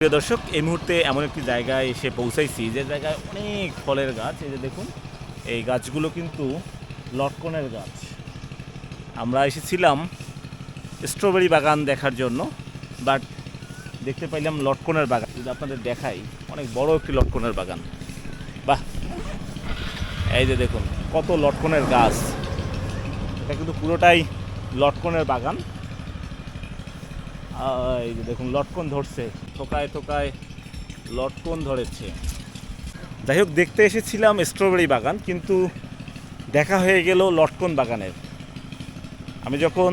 প্রিয় দর্শক, এই মুহূর্তে এমন একটি জায়গায় এসে পৌঁছাইছি যে জায়গায় অনেক ফলের গাছ। এই যে দেখুন, এই গাছগুলো কিন্তু লটকনের গাছ। আমরা এসেছিলাম স্ট্রবেরি বাগান দেখার জন্য, বাট দেখতে পাইলাম লটকনের বাগান। যদি আপনাদের দেখাই, অনেক বড় একটি লটকনের বাগান। বাহ, এই যে দেখুন কত লটকনের গাছ। এটা কিন্তু পুরোটাই লটকনের বাগান। এই যে দেখুন লটকন ধরছে, ঠোকায় ঠোকায় লটকন ধরেছে। যাই হোক, দেখতে এসেছিলাম স্ট্রবেরি বাগান, কিন্তু দেখা হয়ে গেল লটকন বাগানের। আমি যখন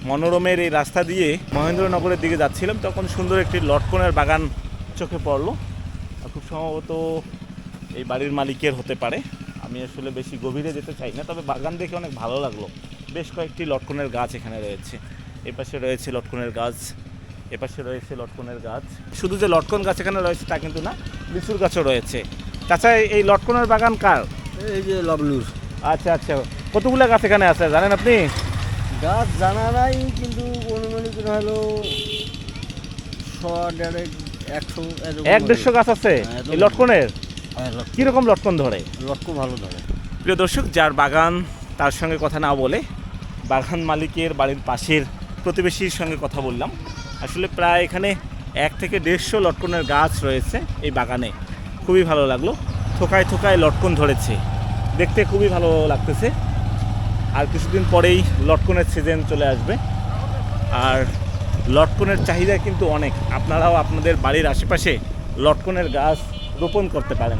মনোরমের এই রাস্তা দিয়ে মহেন্দ্রনগরের দিকে যাচ্ছিলাম, তখন সুন্দর একটি লটকনের বাগান চোখে পড়লো। খুব সম্ভবত এই বাড়ির মালিকের হতে পারে। আমি আসলে বেশি গভীরে যেতে চাই না, তবে বাগান দেখে অনেক ভালো লাগলো। বেশ কয়েকটি লটকনের গাছ এখানে রয়েছে। এপাশে রয়েছে লটকনের গাছ, এপাশে রয়েছে লটকনের গাছ। শুধু যে লটকন গাছ এখানে রয়েছে তা কিন্তু না, লিচুর গাছও রয়েছে। চাচা, এই লটকনের বাগান কার? এই যে লবলুর। আচ্ছা আচ্ছা, কতগুলো গাছ এখানে আছে জানেন আপনি? গাছ জানা নাই, কিন্তু অনুমানিক হলো 100-150 100-150 গাছ আছে এই লটকনের। লটকন কীরকম লটকন ধরে? ভালো ধরে। প্রিয় দর্শক, যার বাগান তার সঙ্গে কথা না বলে বাগান মালিকের বাড়ির পাশের প্রতিবেশীর সঙ্গে কথা বললাম। আসলে প্রায় এখানে 1 থেকে 150 লটকনের গাছ রয়েছে এই বাগানে। খুবই ভালো লাগলো, থোকায় থোকায় লটকন ধরেছে, দেখতে খুবই ভালো লাগতেছে। আর কিছুদিন পরেই লটকনের সিজন চলে আসবে, আর লটকনের চাহিদা কিন্তু অনেক। আপনারাও আপনাদের বাড়ির আশেপাশে লটকনের গাছ রোপণ করতে পারেন।